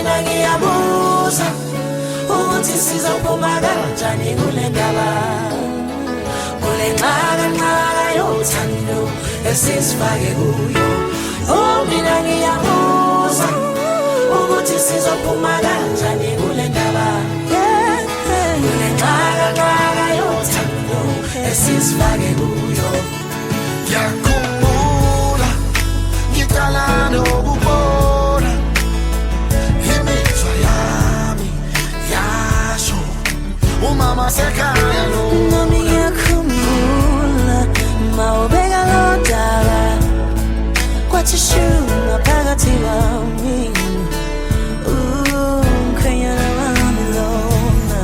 mina ngiyabuza ukuthi sizophuma kanjani kule ndaba, kule nxaka yothando esisifake kuyo. Oh mina ngiyabuza ukuthi sizophuma kanjani kule ndaba, kule nxaka yothando esisifake kuyo. Ngiyakhumbula ngiqala nokubona imizwa yami yasho umama sekhaya lo. Nami ngiyakhumbula mawubeka lodaba kwathi shuma phakathi kwami, mkhwenyana wami lona.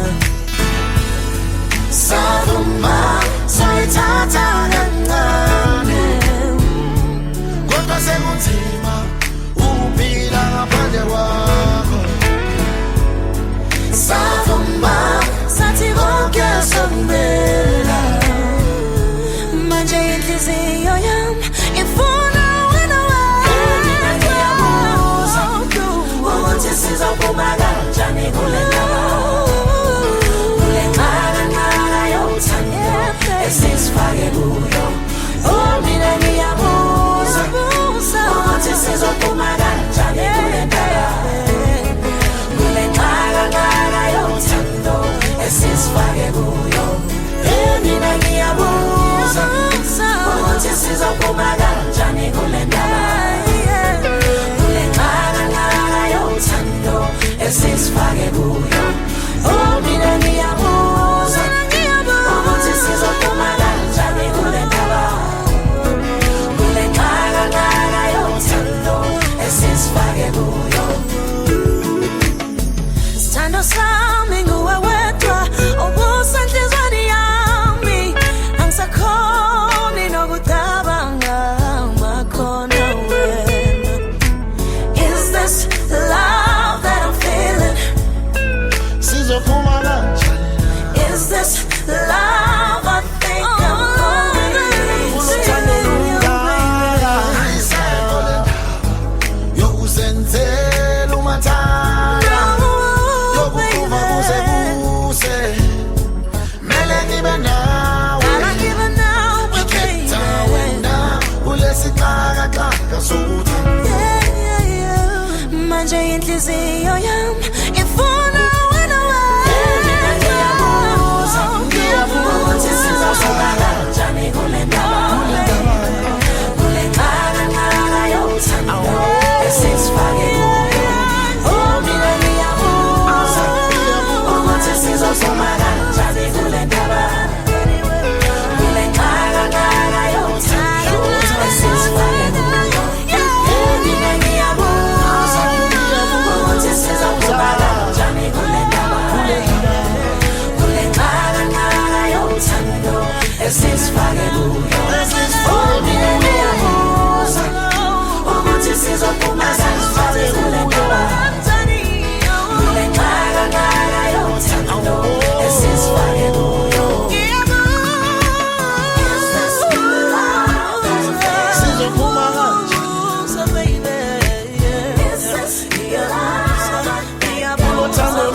Savuma sayithatha kancane kodwa sekunzima ukuphila ngaphandle kwakho. Savuma sathi konke sokumela, manje inhliziyo yami ifuna wena wena. Ngiyabuza ukuthi sizophuma kanjani kule ndaba, kule nxaka yothando esisifake kuyo. Oh mina ngiyabuza ukuthi sizophuma kanjani kule ndaba, kule nxaka yothando esisifake kuyo. Mina ngiyabuza ukuthi sizophuma kanjani kule ndaba, kule nxaka yothando esisifake kuyo. Oh mina ngiyabuza ukuthi sizophuma kanjani kule ndaba, kule nxaka yothando esisifake kuyo. Sithando sami nguwe wedwa obusenhlizweni yami, angisakhoni nokucabanga makhona wena. Is this love that I'm feeling? Sizophuma kanjani? Is this love I think I'm calling? Unothando lungaka ayisekho le ndaba yokuzenzela umathanda, yokukhuma kuze kuse mele ngibe nawe. Ngikhetha wena kulesixakaxaka sokuthanda. Manje inhliziyo yami ifuna wena wena. Ngiyabuza ukuthi sizophuma kanjani kule ndaba, kule nxaka yothando esisifake kuyo. Oh mina ngiyabuza ukuthi sizophuma kanjani kule ndaba, kule nxaka yothando esisifake kuyo. Mina ngiyabuza ukuthi sizophuma kanjani kule ndaba, kule nxaka yothando esisifake kuyo. Oh mina ngiyabuza ukuthi sizophuma kanjani kule ndaba, kule nxaka yothando esisifake kuyo. Sizophuma kanjani? Unothando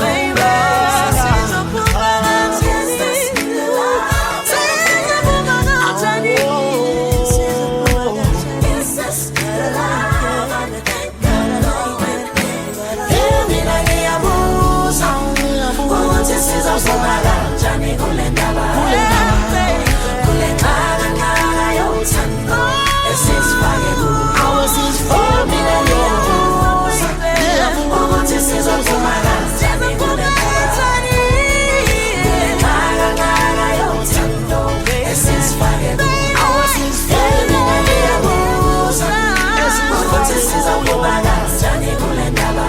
Mina ngiyabuza ukuthi sizophuma kanjani kule ndaba, kule nxaka yothando esisifake kuyo. Oh mina ngiyabuza ukuthi sizophuma kanjani kule ndaba, kule nxaka yothando esisifake kuyo. Mina ngiyabuza ukuthi sizophuma kanjani kule ndaba,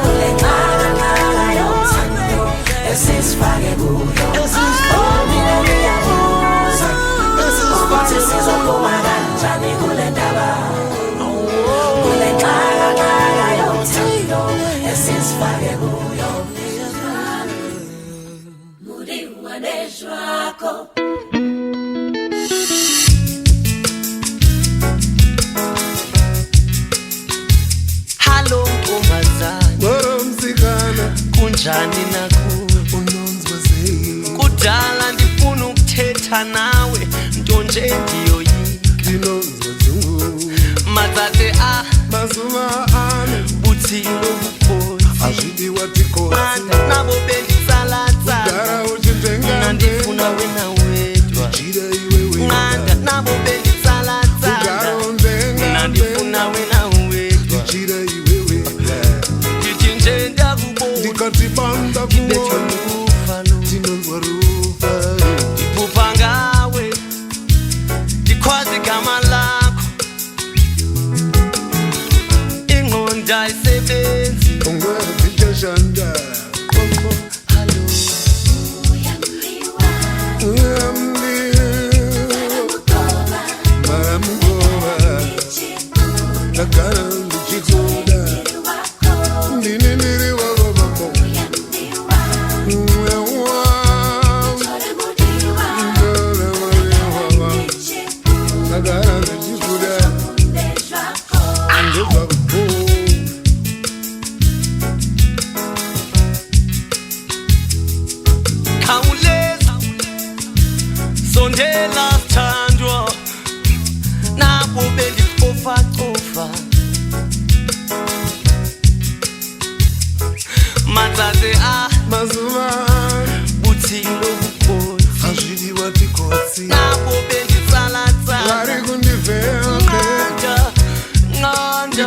kule nxaka yothando esisifake kuyo. Oh mina ngiyabuza ukuthi sizophuma kanjani kule ndaba, kule nxaka yothando esisifake kuyo. Muliwa neshwako Hello, Kumazana. kunjani nakuwe kudala ndifuna ukuthetha nawe nto nje ndiyoyika matate buthilo bukhosi nabo benditsalatsala ndifuna wena wedwa nqanda nabo benditsalatsala ndifuna wena wedwa ndithi nje ndiyakubona ndibethwe lufa ndiphupha ngawe ndikhwaza igama lakho ingqondo ayisebenzi sondela thandwa nabo bendicofa matate buthilo bukhosi nabo benditsalatsala nqanda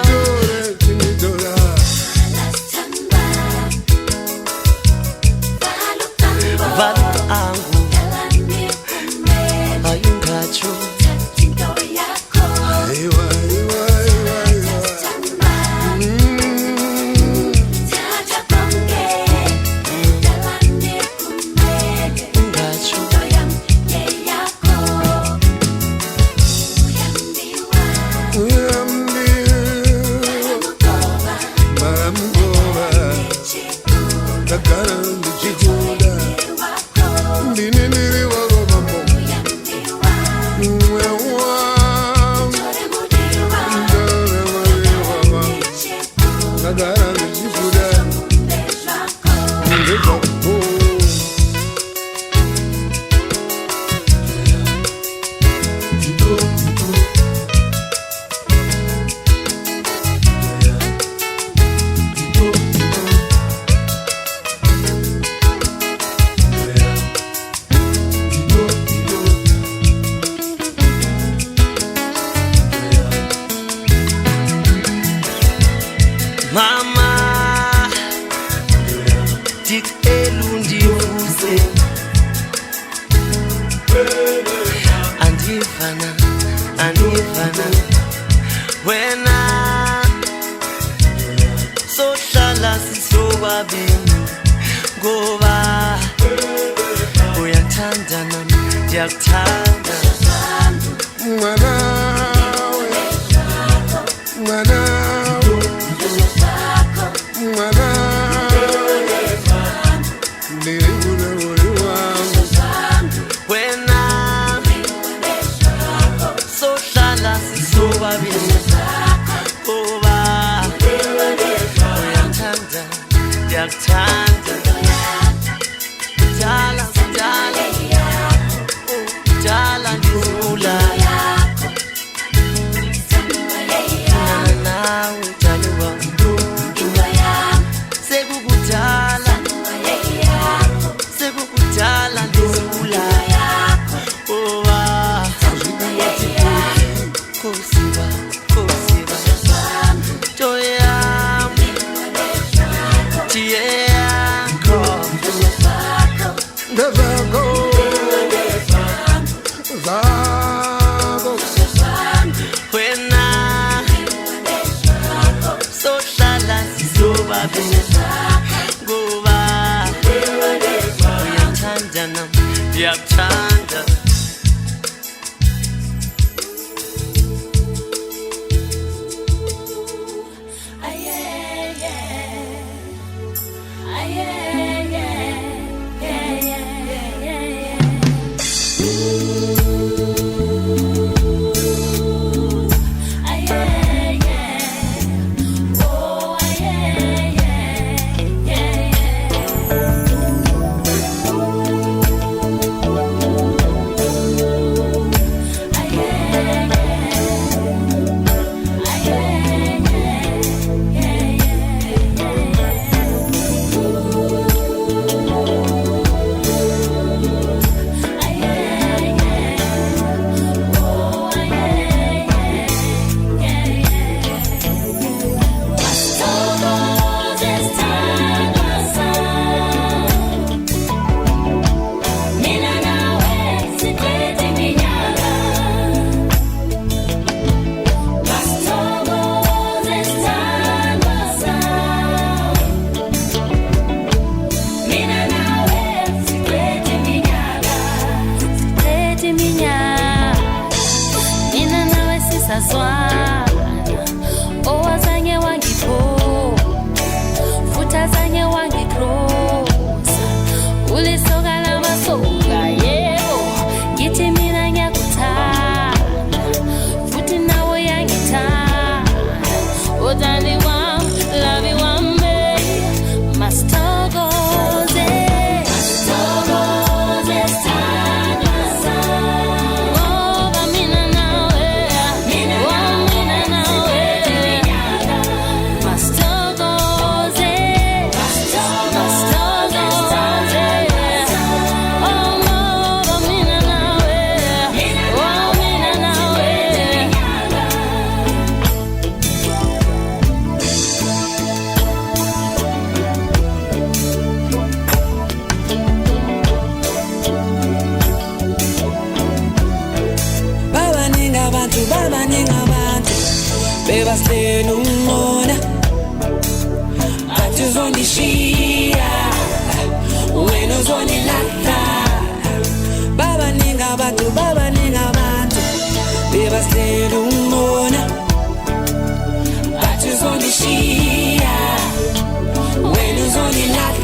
valuta angu ayungatsho mama ndikelundivuze andivana wena sohlala sisobabini ngoba uyathanda nami ndiyakuthanda wena sohlala sisobabini ngoba uyathanda ndiyakuthanda dala ndizula nawe taliwa sekukudala ndizula kosiba toyam tiyakho wena sohlala sisobabini ngoba uyathanda nami ndiyakuthanda Bebaslenu mona batuzondishiya wena uzonilahla baba ninga bantu bebaslenu mona batuzondishiya wena uzonilahla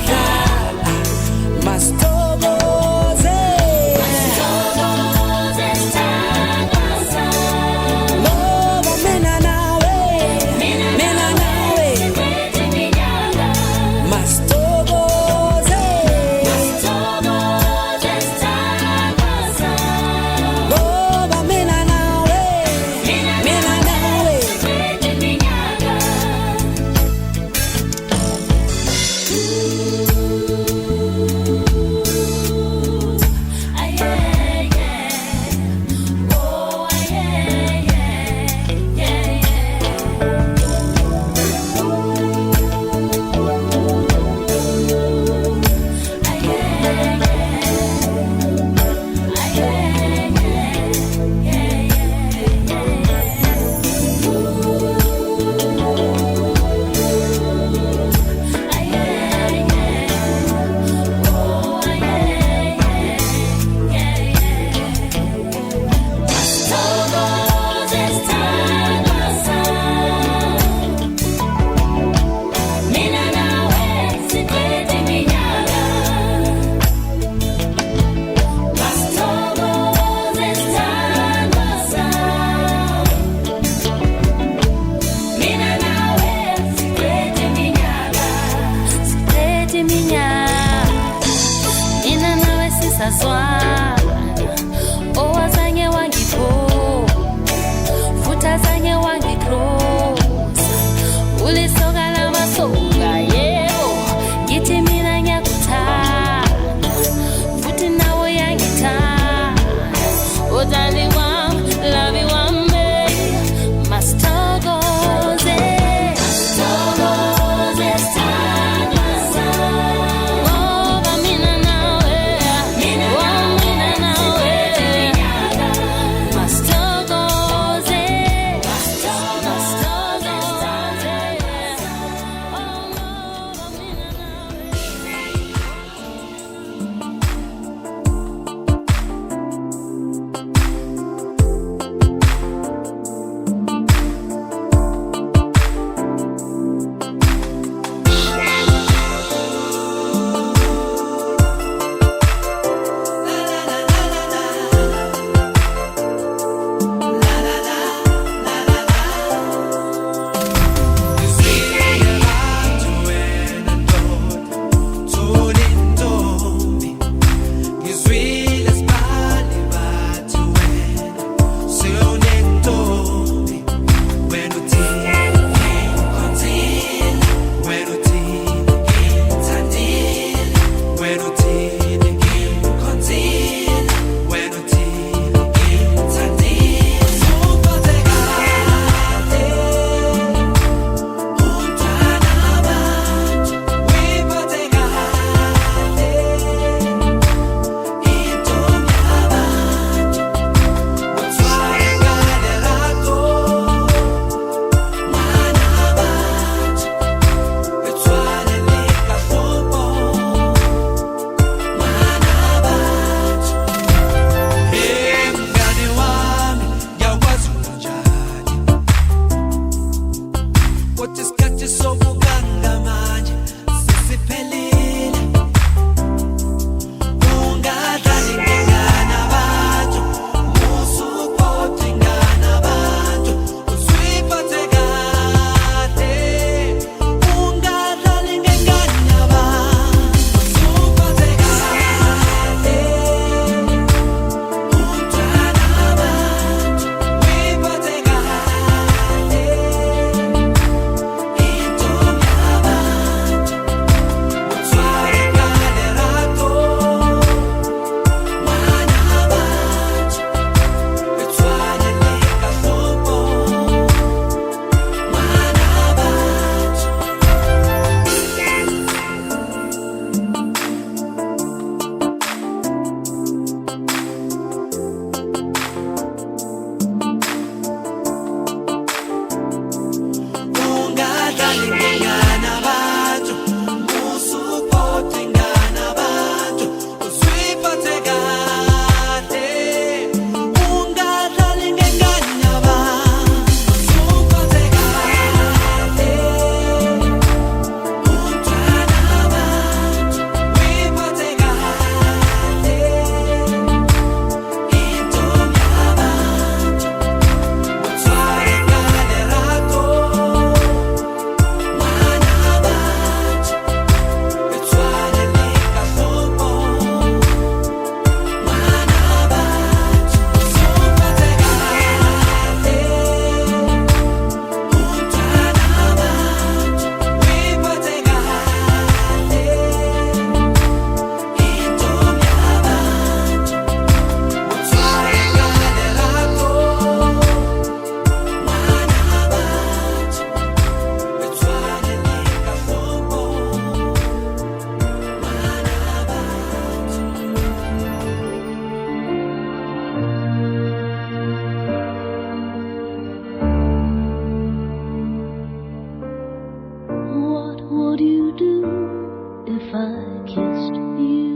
I kissed you?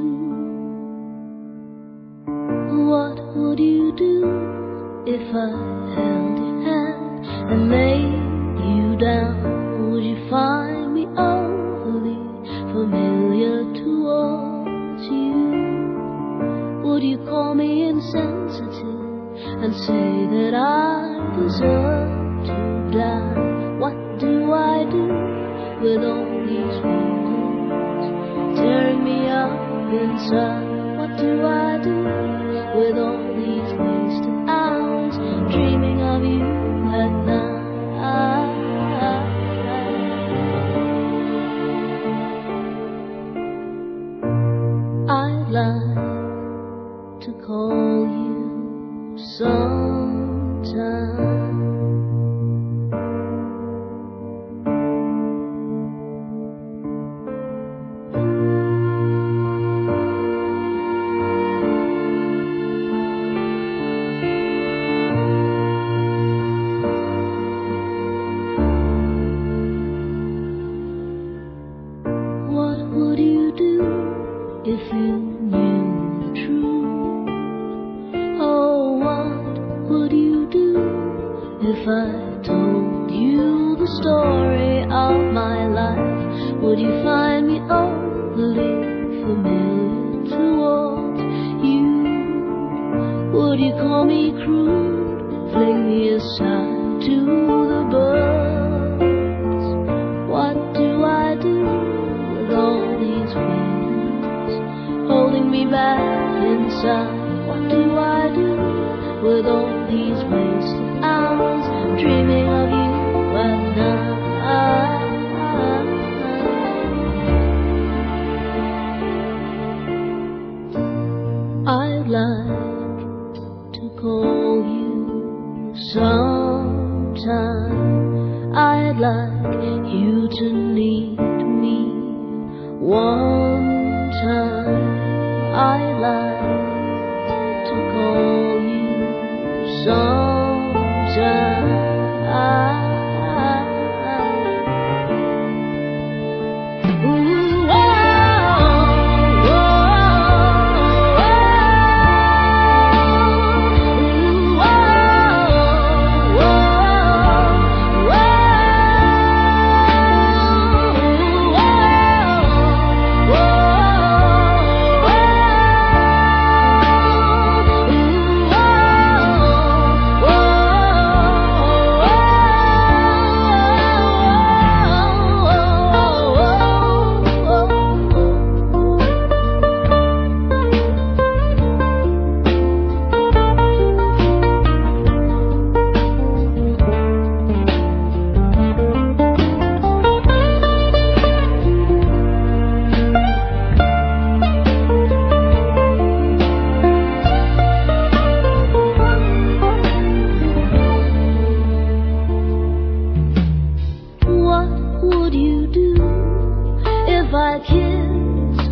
What would you do if I held your hand and laid you down? Would you find me overly familiar towards you? Would you call me insensitive and say that I deserve to die? What do I do with all these feelings tearing me up inside? What do I do with all these wasted hours dreaming of you at night? I'd like to call you sometime. What would you do if you knew the truth? Oh, what would you do if I told you the story of my life? Would you find me overly familiar towards you? Would you call me crude, fling me aside to the birds? What do I do with all these feelings holding me back inside? What do I do with all these wasted hours dreaming of you at night? I'd like to call you sometime. I'd like you to need me one time. I'd like to call you sometime. Ooh, if I kissed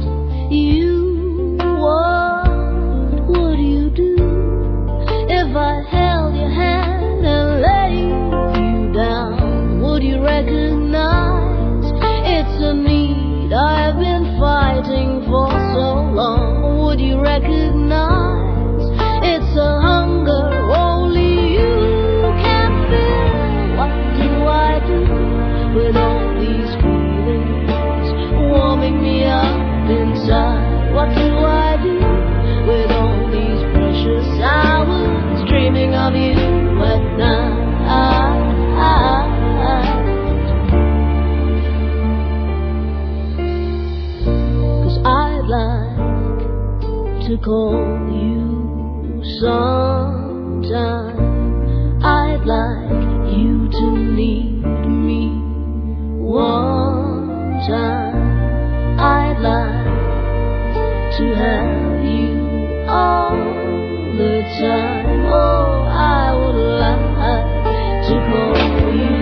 you? What would you do if I held your hand and laid you down? Would you recognize it's a need I've been fighting for so long? Would you recognize it's a hunger only you can feel? What do I do with all these feelings warming me up inside? What do I do with all these precious hours dreaming of you at night? 'Cause I'd like to call you sometime. I'd like you to need me one time. I'd like to have you all the time. Oh, I would like to call you.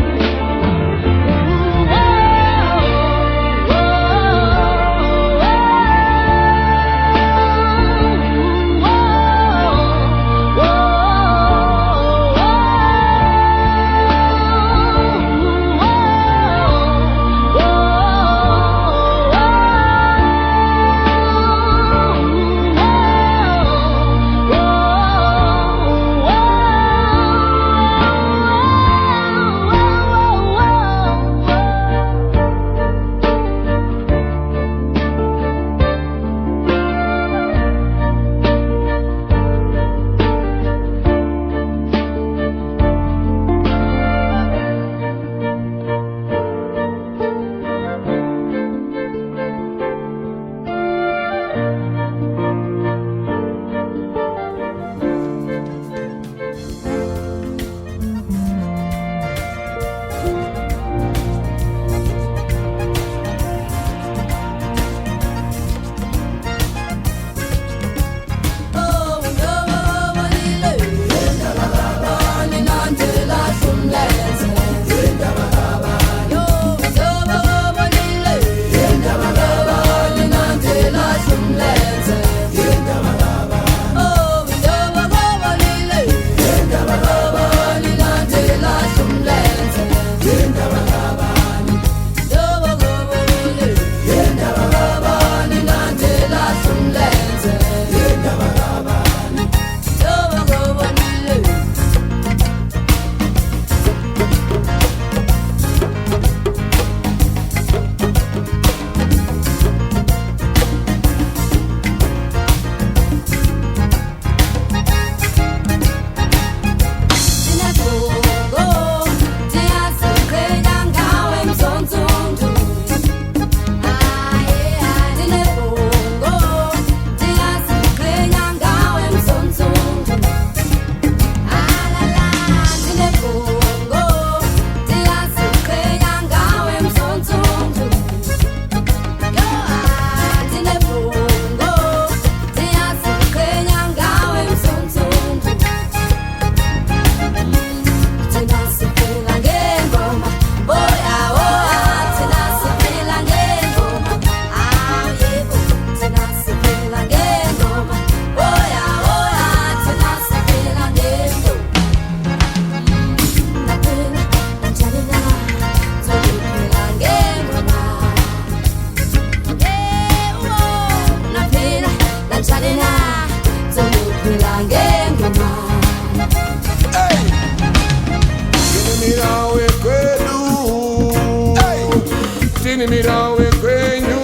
Tinimira we kwenyu,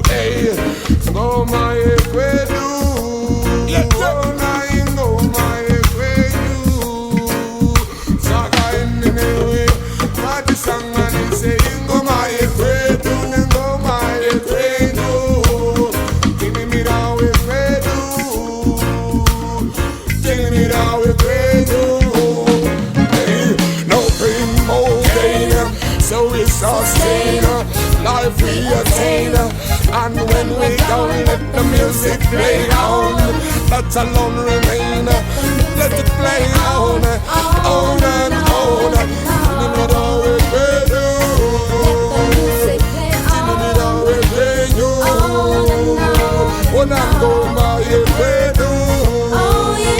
hey, ngoma ye kwedu, ona ingoma ye kwenyu, saka inewe, mati sangani se ingoma ye kwedu, ngoma ye kwenyu, tinimira we kwedu, tinimira we kwenyu, hey, no pain, no gain. So we sustain life we attain, and when we down, let the music play on. That alone remain. Let it play on and on. Tinimira we kwedu, tinimira we kwenyu, ona ngoma ye kwedu, ngoma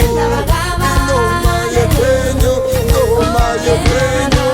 ye kwenyu, ngoma ye kwenyu.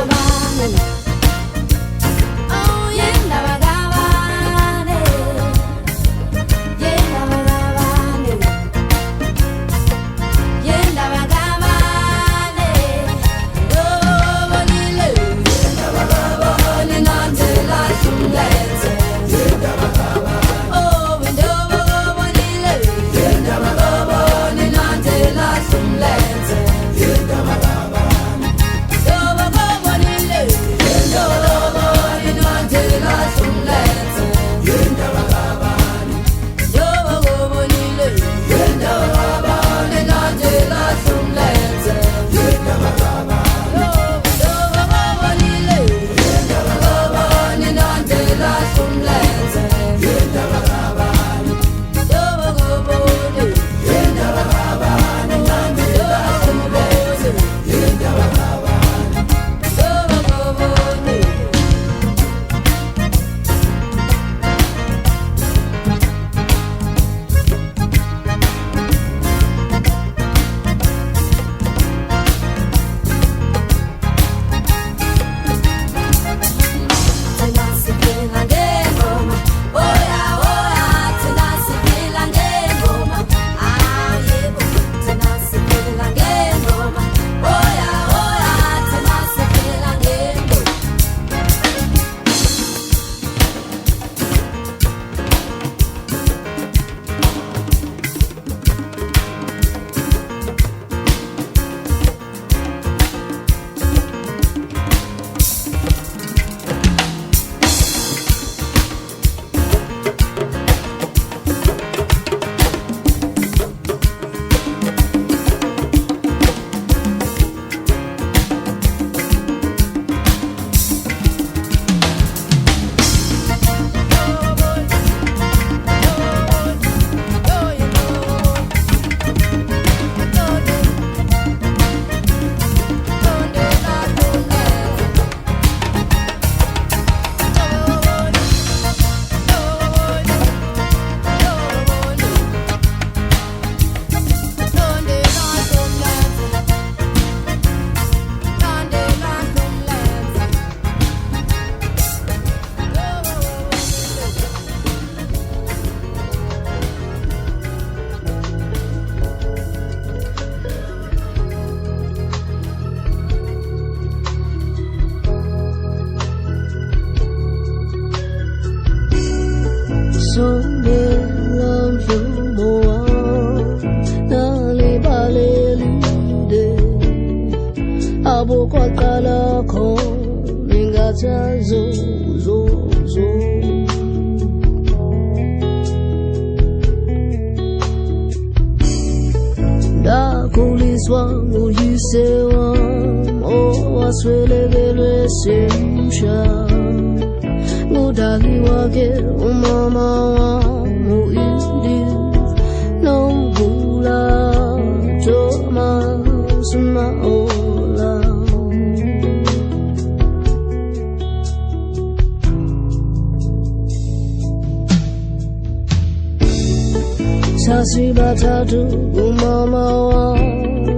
Batatu umama wa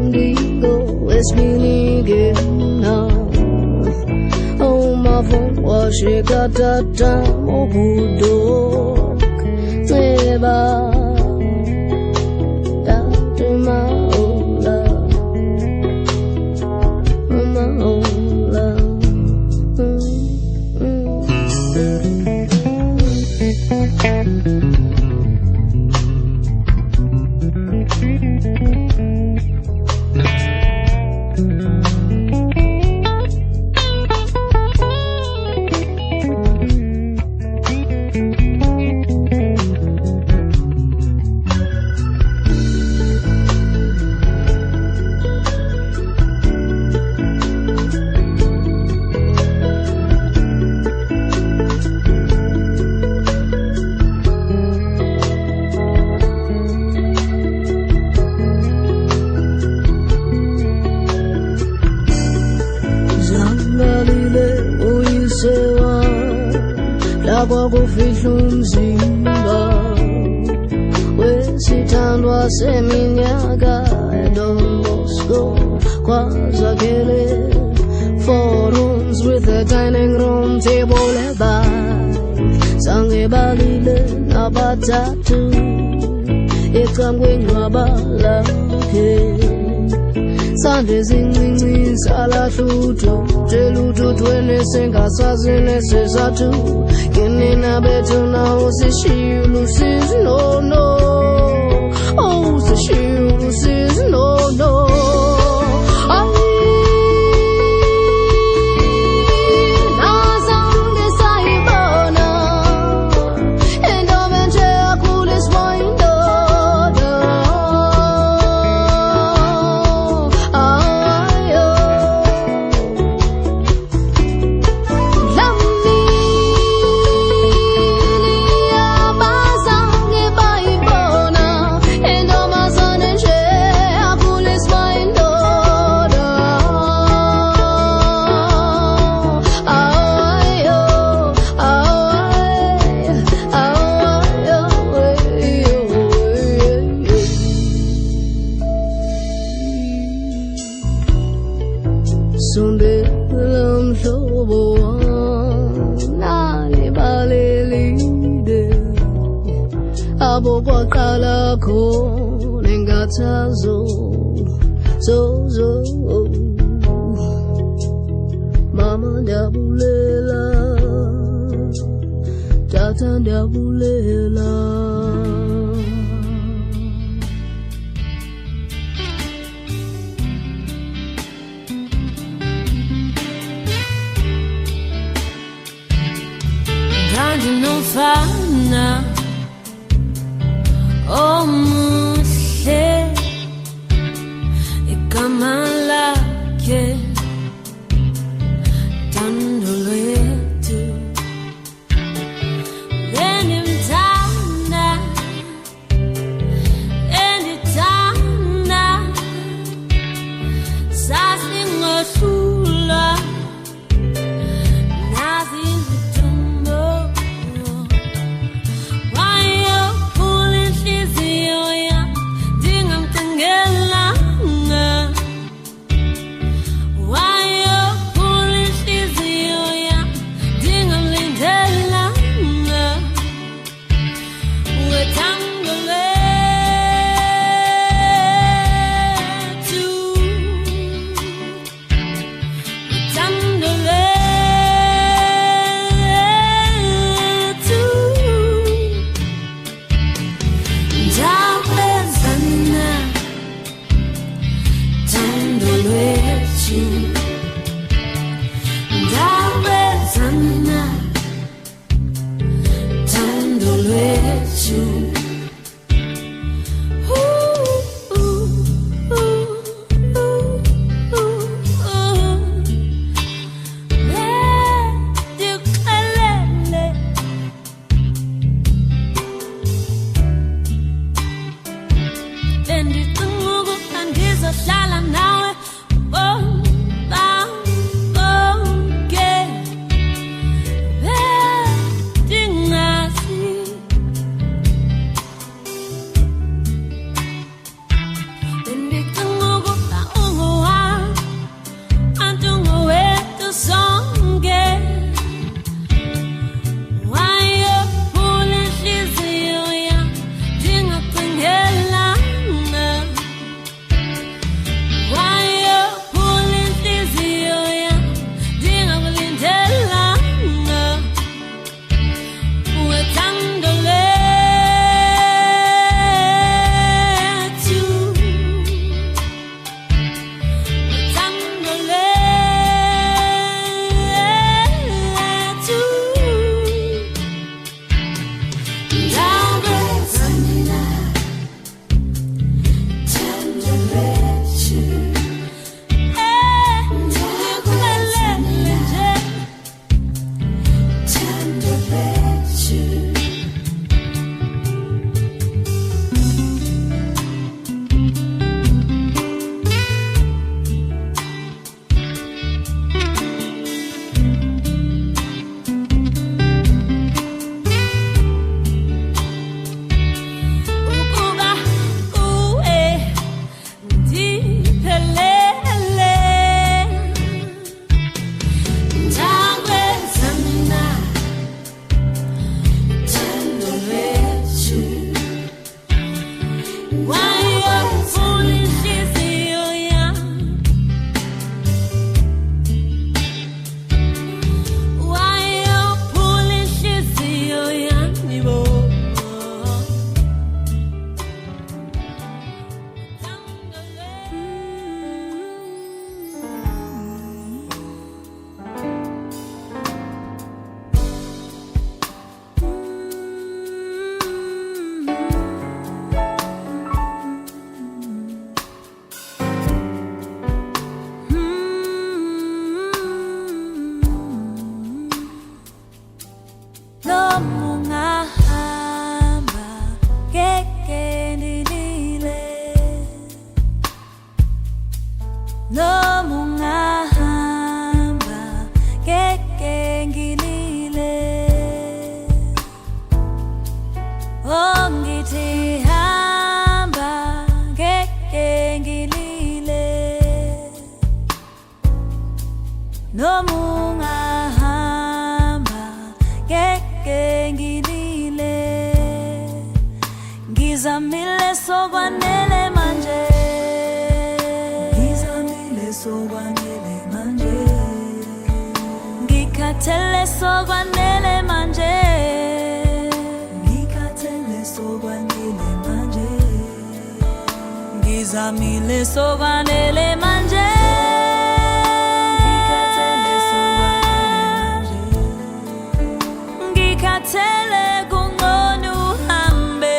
ndigo esminige na umafo wa shekatata obudo neba datema ola Nakwakufihla umzimba wesithandwa seminyaka Don Bosco kwaZakhele. 4 rooms with a dining room table ebayi zange balile nabathathu ecangwenywaba lakhe sande zincinci salahlutho nje lutho thwene sengasazi nesizathu kinina bethu nawo sishiyulu sis no no oh sishiyulu sis no no Abokwaqala khona engathazo zo mama ndiyabulela tata ndiyabulela Ndandinofana omuhle igama lakhe Thando lwethu bendimthanda endithanda sasingohlulwa nazi izithombo wayophula inhliziyo yam ndingamcingelanga wayophula inhliziyo yam ndingamlindelanga wethando lwethu wethando lwethu ndawezana thando lwethu ndawezana thando lwethu bendikuxelele bendicinga ukuba ndizohlala nawe bonke bendingazi 너무 ungahamba ngeke ndilile 너무 ungahamba ngeke ngilile ngithi hamba ngeke ngilile noma ungahamba ngeke ngilile ngizamile sokwanele manje ngizamile sokwanele manje ngikhathele sokwanele manje ngikhathele sokwanele manje ngizamile sokwanele manje ngikhathele kungcono uhambe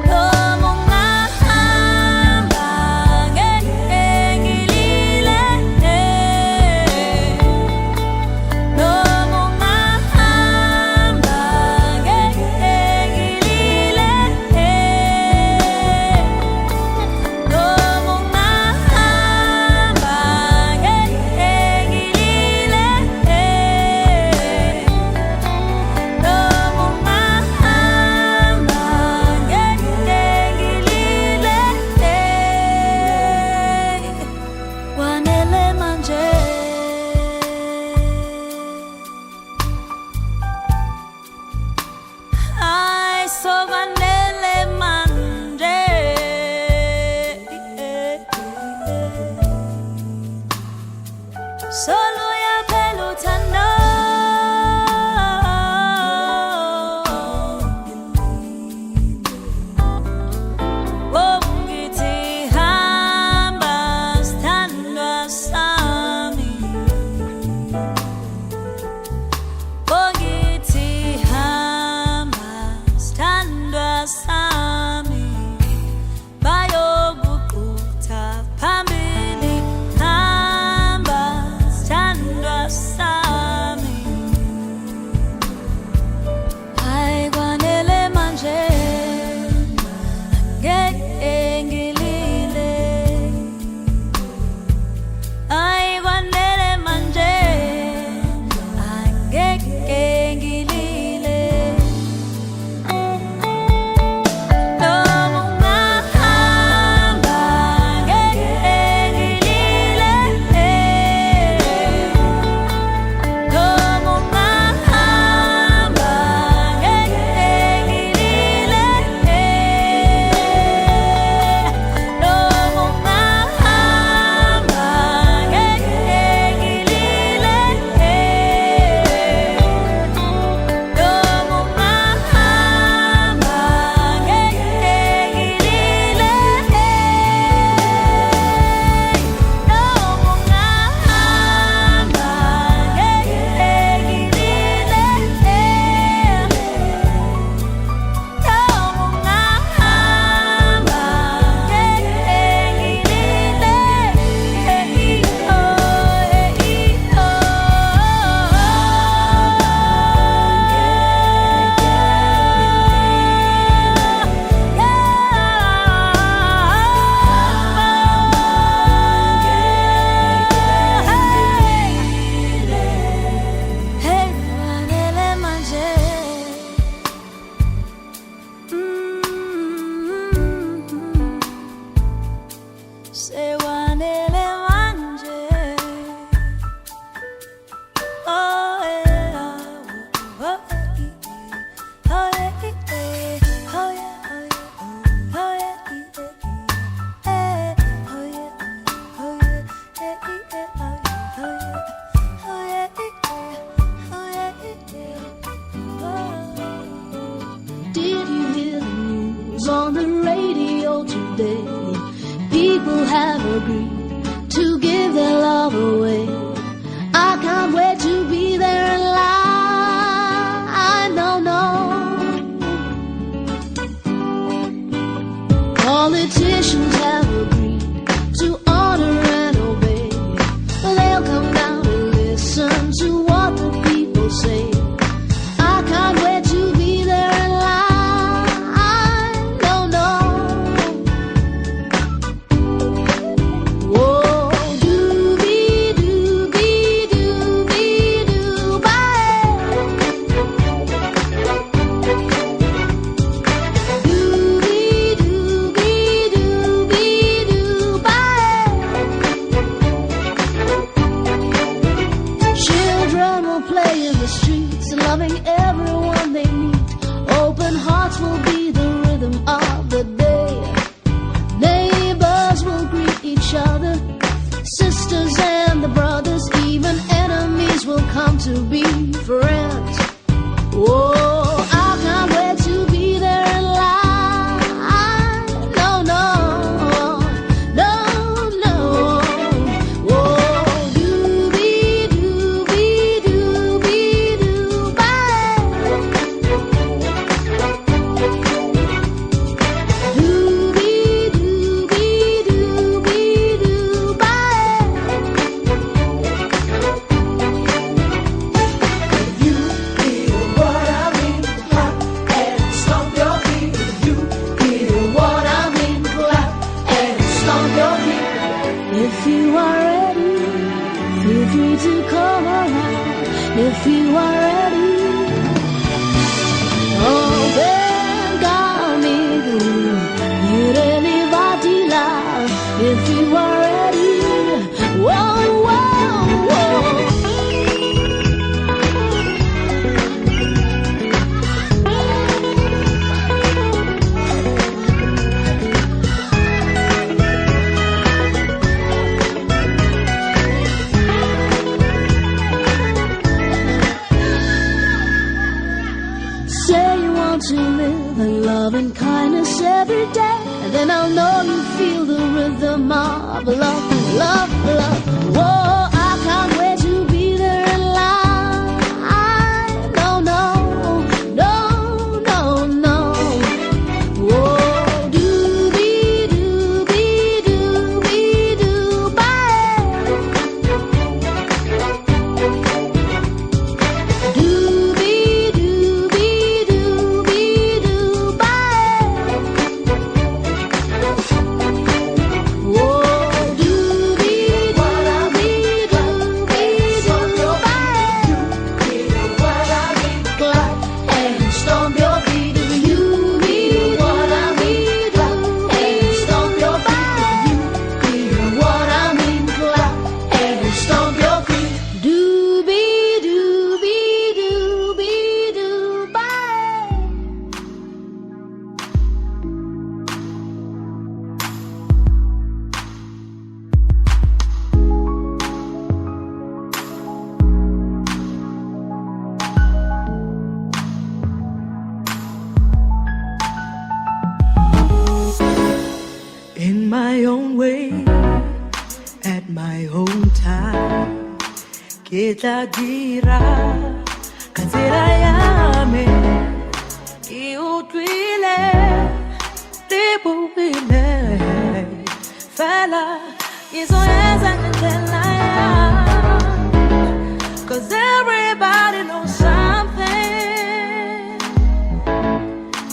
noma ungahamba ngeke ngilile noma ungahamba ngeke ngilile noma ungahamba ngeke ngilile noma ungahamba ngeke ngilile kwanele manje ay sokwanele manje solo yaphela uthando ngithi hamba sithandwa sami ngithi hamba sithandwa sami bayobuqutha phambili hamba sithandwa sami hayi kwanele manje ngeke ngilile hayi kwanele manje angeke ngilile noma ungahamba ngeke ngilile noma ungahamba ngeke ngilile noma ungahamba ngeke ngilile noma ungahamba people have agreed to give their love away. I can't wait to be there in line. No. Politicians have agreed to honor and obey. to be friends. Oh, I can't wait to be there in line. No, no, no, no. Oh, doobie doobie doobie doo bye. Doobie doobie doobie doo bye. You feel what I mean, clap and stomp your feet. You feel what I mean, clap and stomp your feet. If you are ready, feel free to come around. If you are ready, oh, venga amigo, ireli vadila. If you are ready, whoa, whoa, whoa. Say you want to live in love and kindness every day, and then I'll know you feel the rhythm of love, love, love. Whoa, I can't wait to be there in line. No, no, no, no, no. Whoa, doobie doobie doobie doo bye. Doobie doobie doobie doo bye. Whoa, doobie doobie doobie doo bye. Feel what I mean, Clap and stomp your feet. you need what I need, And stomp your feet. feel what I mean, clap And stomp your feet. doobie doobie doobie doo bye. In my own way, at my own time, kita dira katsela yame iutwile libuile fela izoyenza ngendlela yami, 'cause everybody knows something,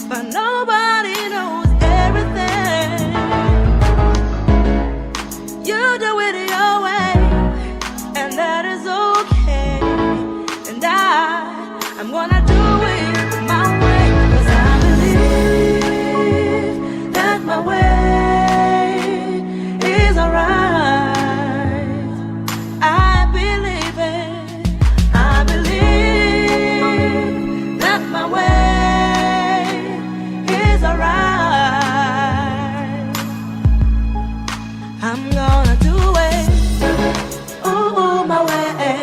but nobody knows everything. You do it your way, and that is okay. And I'm gonna do it my way, 'cause I believe that my way is alright. I believe it. I believe that my way is alright. I'm gonna do it. Ooh, my way.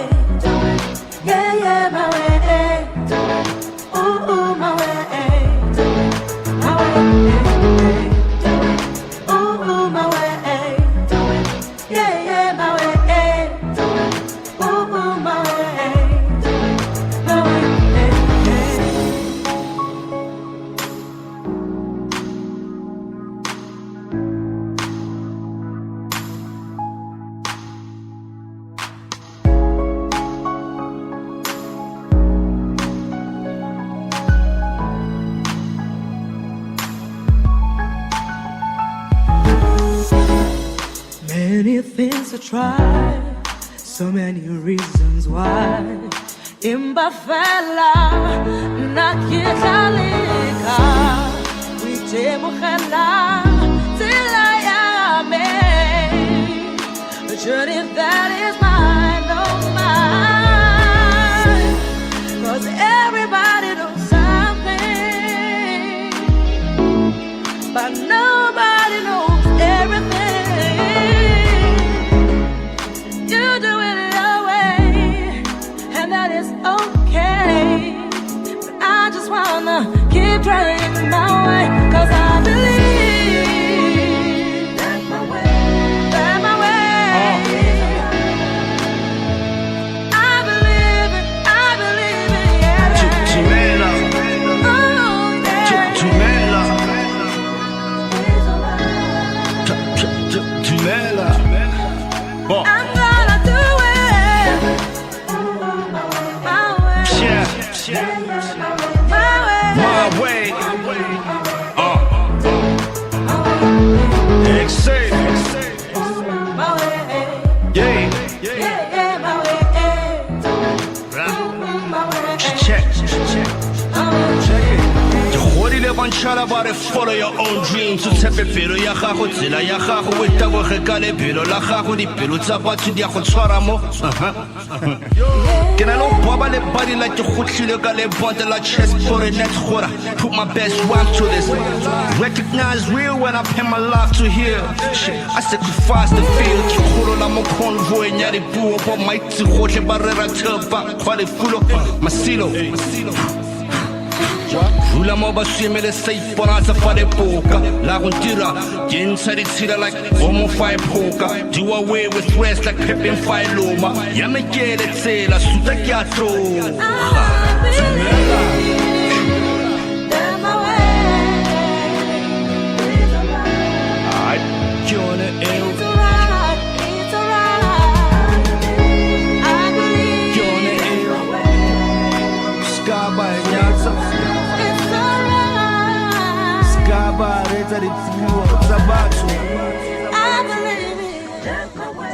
Yeah, yeah, my way. Ooh, my way. My way. Ooh, my way. Yeah, yeah, my way. Ooh, my way. My way. Many things to try, so many reasons why. Imbafela nakitalika, witemukhala tilayame. A journey that is mine, oh mine. 'Cause everybody knows something, but nobody knows everything. You do it your way, and that is My way. Excited. Yeah. Check it. Banchala bare follow your own dreams. Utsepe pelo ya gago tsela ya gago we taboge ka le pelo la gago di pelo tsa batho di a go tshwara mo. Ke na lo baba le body like ke gotlile ka le bond la chest for it next quarter. Put my best rhyme to this. Recognize real when I pay my life to heal. Shit, I sacrifice the field. Ke kholo la mo convoy nya di puo bo mighty gotle ba rera tshaba khwale fulo masilo. Rula mo ba swimele safe bona tsa fa le poka la go tira ke ntsha di tshila like homo five poka do away with rest like Pep and Philoma ya me ke le tsela suta ke a tlo I believe it. That's my way.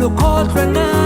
so cold right now.